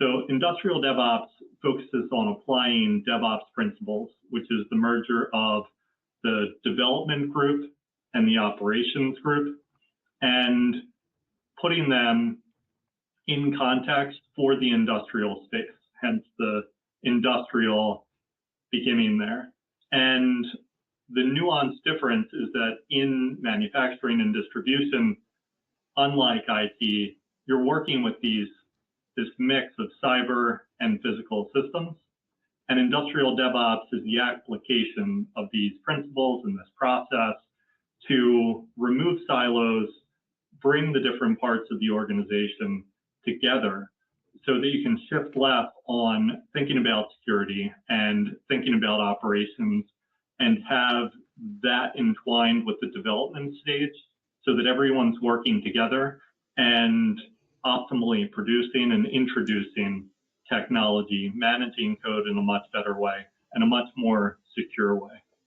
So industrial DevOps focuses on applying DevOps principles, which is the merger of the development group and the operations group, and putting them in context for the industrial space, hence the industrial beginning there. And the nuanced difference is that in manufacturing and distribution, unlike IT, you're working with this mix of cyber and physical systems. And industrial DevOps is the application of these principles and this process to remove silos, bring the different parts of the organization together so that you can shift left on thinking about security and thinking about operations and have that entwined with the development stage so that everyone's working together and optimally producing and introducing technology, managing code in a much better way and a much more secure way.